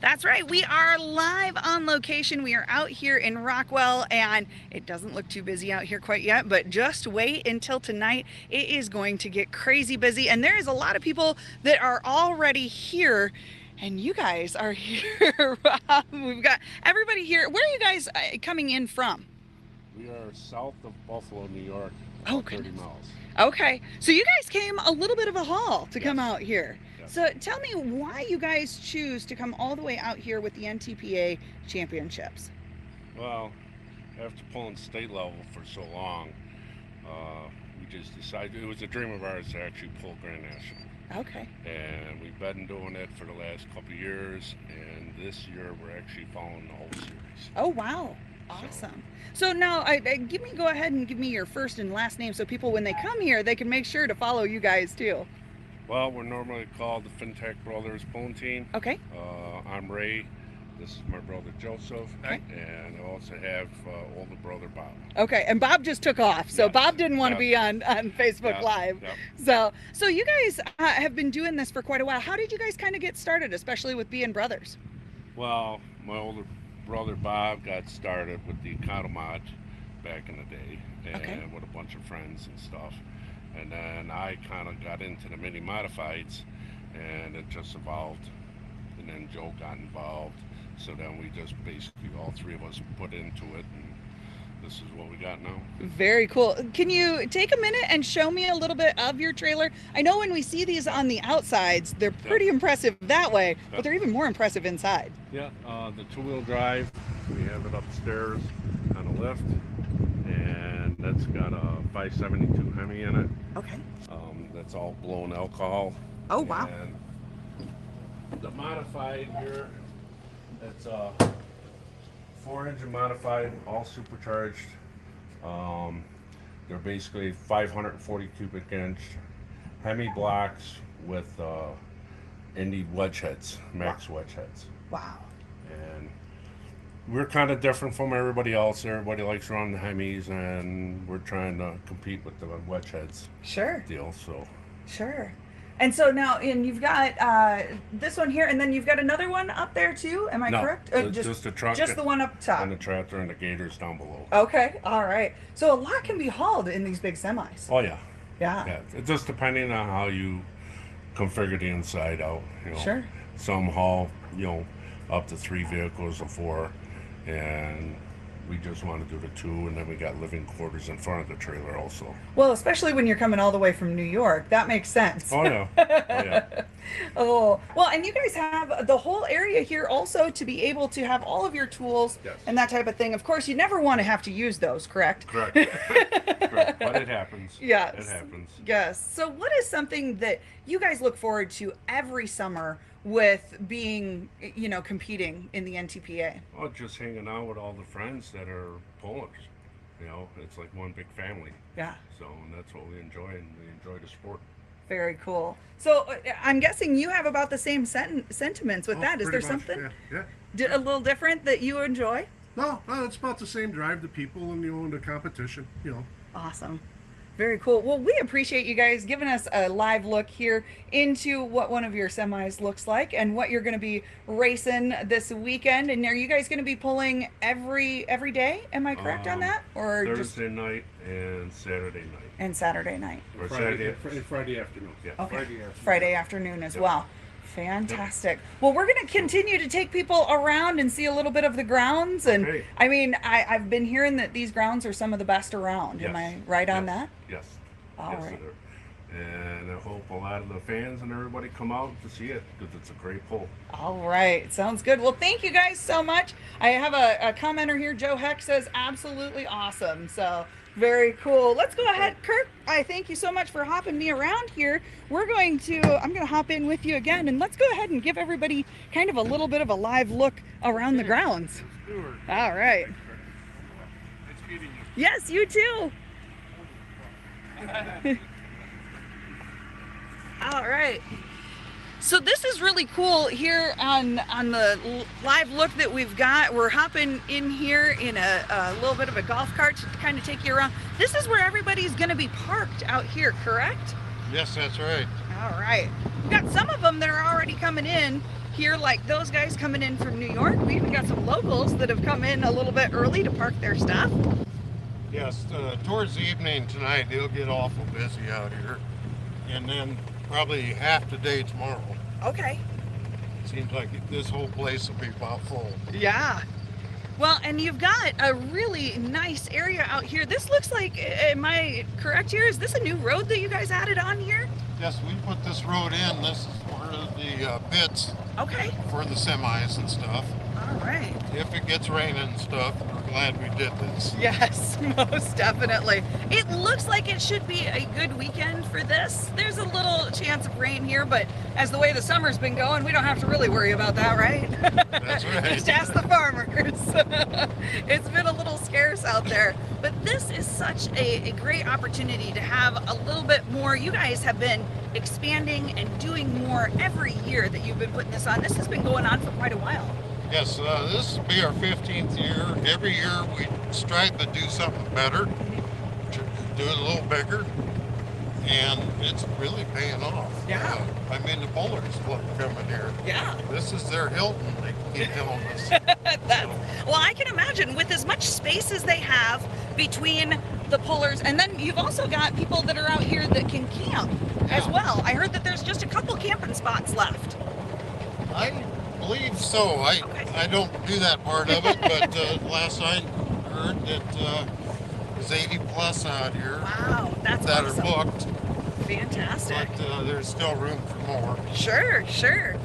That's right. We are live on location. We are out here in Rockwell, and it doesn't look too busy out here quite yet, but just wait until tonight. It is going to get crazy busy, and there is a lot of people that are already here, and you guys are here. We've got everybody here. Where are you guys coming in from? We are south of Buffalo, New York, Oh, about 30 goodness. miles. Okay, so you guys came a little bit of a haul to come Yes. out here. Yes. So tell me why you guys choose to come all the way out here with the NTPA championships. Well, after pulling state level for so long, we just decided it was a dream of ours to actually pull Grand National. Okay. And we've been doing it for the last couple of years, and this year we're actually following the whole series. Oh, wow. Awesome. So now, go ahead and give me your first and last name so people, when they come here, they can make sure to follow you guys too. Well, we're normally called the FinTech Brothers Pulling Team. Okay. I'm Ray. This is my brother Joseph. Okay. And I also have older brother Bob. Okay, and Bob just took off, so Yes. Bob didn't want to Yes. be on Facebook Yep. Live. Yep. So you guys have been doing this for quite a while. How did you guys kind of get started, especially with being brothers? Well, my older brother Bob got started with the Economod back in the day, and Okay. with a bunch of friends and stuff. And then I kind of got into the mini modifieds, and it just evolved. And then Joe got involved. So then we just basically, all three of us put into it, and this is what we got now. Very cool. Can you take a minute and show me a little bit of your trailer? I know when we see these on the outsides, they're pretty impressive that way, but they're even more impressive inside. Yeah, the two-wheel drive, we have it upstairs on a lift, and that's got a 572 Hemi in it. Okay. That's all blown alcohol. Oh, wow. And the modified here, it's a 4-engine modified, all supercharged. They're basically 540 cubic inch Hemi blocks with Indy wedge heads, max wedge heads. Wow. And we're kind of different from everybody else. Everybody likes running the Hemis, and we're trying to compete with the wedge heads Sure. deal. So Sure. And so now, and you've got this one here, and then you've got another one up there too. Am I no, correct? just the truck, Just the one up top. and the tractor and the gators down below. Okay. All right. So a lot can be hauled in these big semis. Oh yeah, Yeah. yeah. It's just depending on how you configure the inside out. You know, Sure. some haul, up to 3 vehicles or 4, and we just want to do the 2, and then we got living quarters in front of the trailer also. Well, especially when you're coming all the way from New York, that makes sense. Oh yeah, oh yeah. Oh, well, and you guys have the whole area here also to be able to have all of your tools Yes. and that type of thing. Of course, you never want to have to use those, correct? Correct. Correct. But it happens. Yes. It happens. Yes. So what is something that you guys look forward to every summer with being, competing in the NTPA? Well, just hanging out with all the friends that are pullers. It's like one big family. Yeah. So, and that's what we enjoy, and we enjoy the sport. Very cool. So I'm guessing you have about the same sentiments with that. Is there Pretty much, something Yeah. a little different that you enjoy? No, it's about the same drive to people and the competition. Awesome. Very cool. Well, we appreciate you guys giving us a live look here into what one of your semis looks like and what you're going to be racing this weekend. And are you guys going to be pulling every day? Am I correct on that? Or Thursday night and Saturday night. and Saturday night? Or Friday afternoon. Yeah. Okay. Friday afternoon. Friday afternoon as Yep. well. Fantastic. Well, we're going to continue to take people around and see a little bit of the grounds. And Okay. I mean, I've been hearing that these grounds are some of the best around. Am I Yes. right on Yes. that? Yes. All Yes, right. it is. And I hope a lot of the fans and everybody come out to see it, because it's a great pull. All right. Sounds good. Well, thank you guys so much. I have a commenter here. Joe Heck says absolutely awesome. So very cool. Let's go ahead. Kirk, I thank you so much for hopping me around here. I'm going to hop in with you again, and let's go ahead and give everybody kind of a little bit of a live look around the grounds. All right. Nice meeting you. Yes, you too. All right. So this is really cool here on the live look that we've got. We're hopping in here in a little bit of a golf cart to kind of take you around. This is where everybody's going to be parked out here, correct? Yes, that's right. All right. We've got some of them that are already coming in. here like those guys coming in from New York. We even got some locals that have come in a little bit early to park their stuff. Yes, towards the evening tonight, it'll get awful busy out here. And then probably half the day tomorrow. Okay. Seems like this whole place will be about full. Yeah. Well, and you've got a really nice area out here. This looks like, am I correct here? Is this a new road that you guys added on here? Yes, we put this road in. This is for the pits Okay. for the semis and stuff. All right. If it gets raining and stuff, we're glad we did this. Yes, most definitely. It looks like it should be a good weekend for this. There's a little chance of rain here, but as the way the summer's been going, we don't have to really worry about that, right? That's right. Just ask the farmers. It's been a little scarce out there, but this is such a great opportunity to have a little bit more. You guys have been expanding and doing more every year that you've been putting this on. This has been going on for quite a while. Yes, this will be our 15th year. Every year we strive to do something better, to do it a little bigger, and it's really paying off. Yeah. I mean, the pullers love coming here. Yeah. This is their Hilton, they keep telling us. Well, I can imagine with as much space as they have between the pullers, and then you've also got people that are out here that can camp as Yeah. well. I heard that there's just a couple camping spots left. I believe so. I don't do that part of it, but last I heard that there's 80 plus out here Wow, that's that awesome. are booked, Fantastic. but there's still room for more. Sure, sure.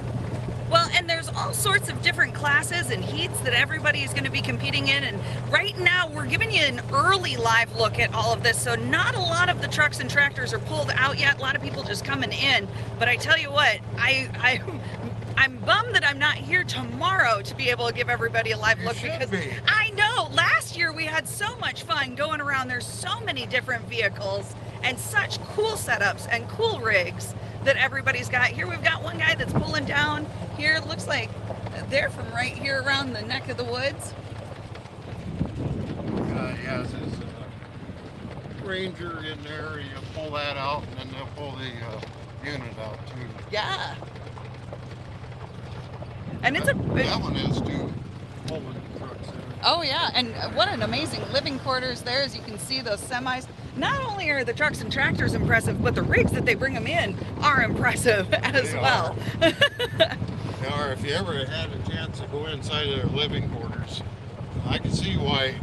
Well, and there's all sorts of different classes and heats that everybody is going to be competing in. And right now we're giving you an early live look at all of this. So not a lot of the trucks and tractors are pulled out yet. A lot of people just coming in. But I tell you what, I'm bummed that I'm not here tomorrow to be able to give everybody a live You look, should because be. I know last year we had so much fun going around. There's so many different vehicles and such cool setups and cool rigs that everybody's got. Here we've got one guy that's pulling down here. It looks like they're from right here around the neck of the woods. Yes, it's a Ranger in there. You pull that out, and then they'll pull the unit out too. Yeah. And it's That one is too. Pulling trucks in. Oh yeah, and what an amazing living quarters there. As you can see, those semis. Not only are the trucks and tractors impressive, but the rigs that they bring them in are impressive as They well. Or if you ever had a chance to go inside their living quarters, I can see why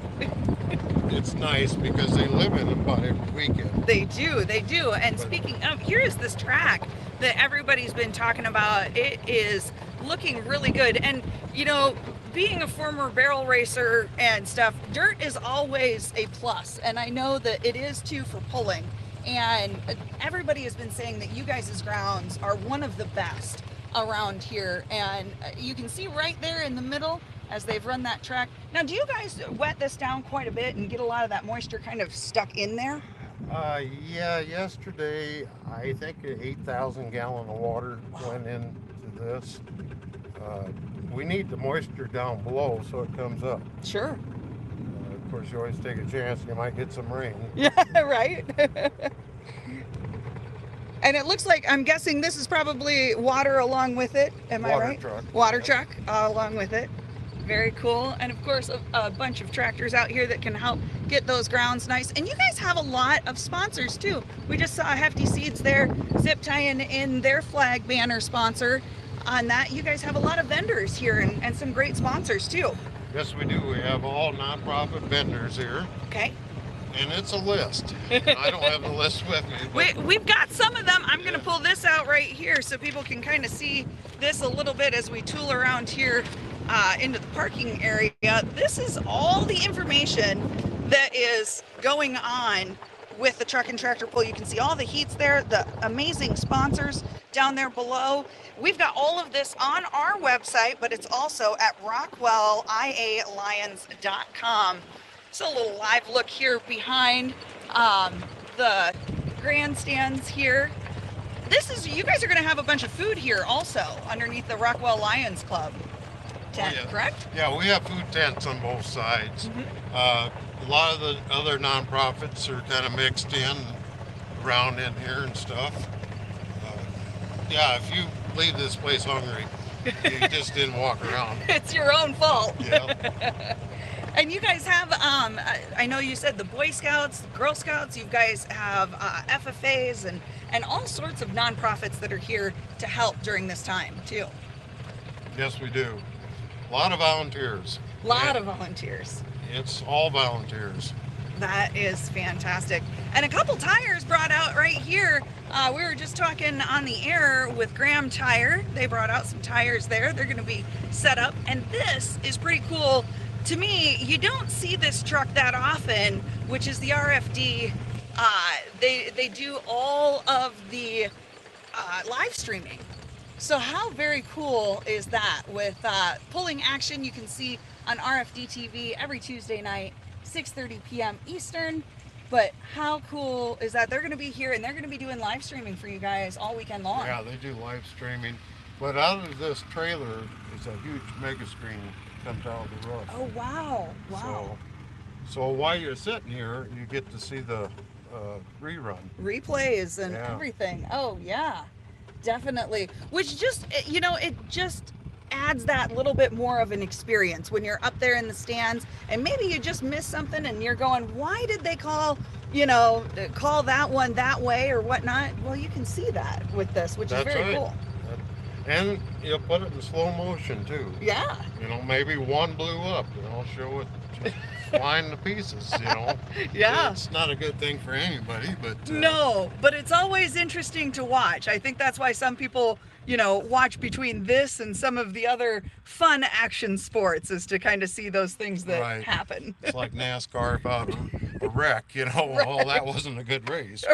it's nice, because they live in them about every weekend. They do. And speaking of, here is this track that everybody's been talking about. It is looking really good. And, you know, being a former barrel racer and stuff, dirt is always a plus. And I know that it is too for pulling. And everybody has been saying that you guys' grounds are one of the best around here. And you can see right there in the middle as they've run that track. Now, do you guys wet this down quite a bit and get a lot of that moisture kind of stuck in there? Yeah, yesterday I think 8,000 gallon of water went into this. We need the moisture down below so it comes up. Sure. Of course, you always take a chance you might get some rain. Yeah, right. And it looks like, I'm guessing this is probably water along with it. Am I Water right? truck. Water truck along with it. Very cool. And of course, a bunch of tractors out here that can help get those grounds nice. And you guys have a lot of sponsors too. We just saw Hefty Seeds there, zip tying in their flag banner sponsor on that. You guys have a lot of vendors here and some great sponsors too. Yes, we do. We have all nonprofit vendors here, Okay. and it's a list. I don't have the list with me, but We've got some of them. I'm going to pull this out right here so people can kind of see this a little bit as we tool around here into the parking area. This is all the information that is going on with the truck and tractor pull. You can see all the heats there, the amazing sponsors down there below. We've got all of this on our website, but it's also at rockwellialliance.com. So a little live look here behind the grandstands here. This is, you guys are going to have a bunch of food here also underneath the Rockwell Lions Club tent, yeah. correct? Yeah, we have food tents on both sides. A lot of the other nonprofits are kind of mixed in around in here and stuff. Yeah, if you leave this place hungry, You just didn't walk around. It's your own fault. Yeah. And you guys have, I know you said the Boy Scouts, the Girl Scouts, you guys have FFAs and all sorts of nonprofits that are here to help during this time too. Yes, we do. A lot of volunteers. A lot of volunteers. It's all volunteers. That is fantastic. And a couple tires brought out right here. We were just talking on the air with Graham Tire. They brought out some tires there. They're going to be set up. And this is pretty cool. To me, you don't see this truck that often, which is the RFD. They do all of the live streaming. So how very cool is that? With pulling action, you can see on RFD TV every Tuesday night, 6:30 p.m. Eastern. But how cool is that? They're going to be here and they're going to be doing live streaming for you guys all weekend long. Yeah, they do live streaming. But out of this trailer is a huge mega screen comes out of the roof. Oh, wow. Wow. So while you're sitting here, you get to see the rerun. Replays and Yeah. everything. Oh, yeah. Definitely. Which just, it just adds that little bit more of an experience when you're up there in the stands and maybe you just missed something and you're going, why did they call that one that way or whatnot? Well, you can see that with this, which That's is very right. cool. And you'll put it in slow motion too. Yeah. Maybe one blew up, show it just flying to pieces, Yeah. It's not a good thing for anybody, but... No, but it's always interesting to watch. I think that's why some people, watch between this and some of the other fun action sports is to kind of see those things that Right. happen. It's like NASCAR about a wreck, well, that wasn't a good race.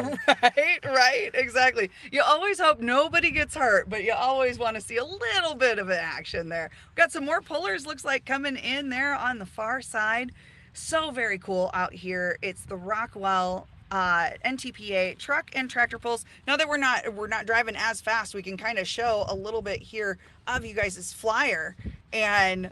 Right, exactly. You always hope nobody gets hurt, but you always want to see a little bit of an action there. We've got some more pullers, looks like, coming in there on the far side. So very cool out here. It's the Rockwell NTPA truck and tractor pulls. Now that we're not driving as fast, we can kind of show a little bit here of you guys' flyer. And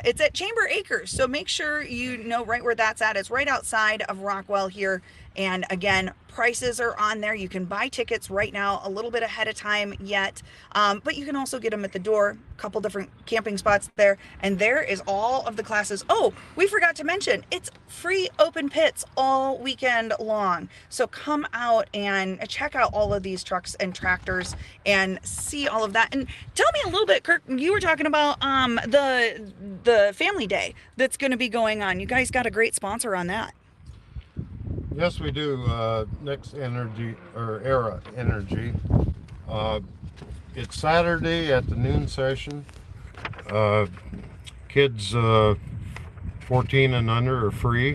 it's at Chamber Acres, so make sure you know right where that's at. It's right outside of Rockwell here. And again, prices are on there. You can buy tickets right now a little bit ahead of time yet, but you can also get them at the door. A couple different camping spots there, and there is all of the classes. Oh, we forgot to mention, it's free open pits all weekend long. So come out and check out all of these trucks and tractors and see all of that. And tell me a little bit, Kirk, you were talking about the family day that's going to be going on. You guys got a great sponsor on that. Yes, we do. Next Energy, or Era Energy. It's Saturday at the noon session. Kids 14 and under are free.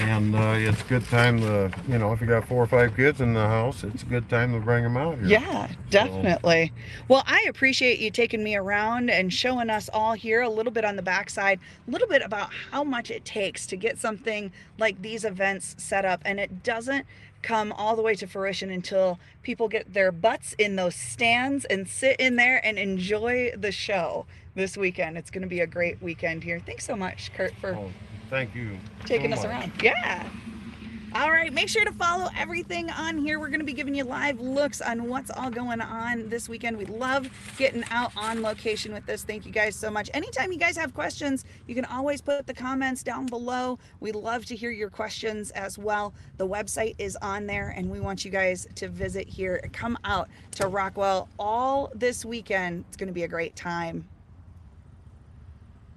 And it's a good time to, if you got 4 or 5 kids in the house, it's a good time to bring them out here. Yeah, definitely. Well, I appreciate you taking me around and showing us all here a little bit on the backside, a little bit about how much it takes to get something like these events set up. And it doesn't come all the way to fruition until people get their butts in those stands and sit in there and enjoy the show this weekend. It's going to be a great weekend here. Thanks so much, Kurt, for thank you taking so us much. around. Yeah. All right, make sure to follow everything on here. We're going to be giving you live looks on what's all going on this weekend. We love getting out on location with this. Thank you guys so much. Anytime you guys have questions, you can always put the comments down below. We love to hear your questions as well. The website is on there, and we want you guys to visit here. Come out to Rockwell all this weekend. It's going to be a great time.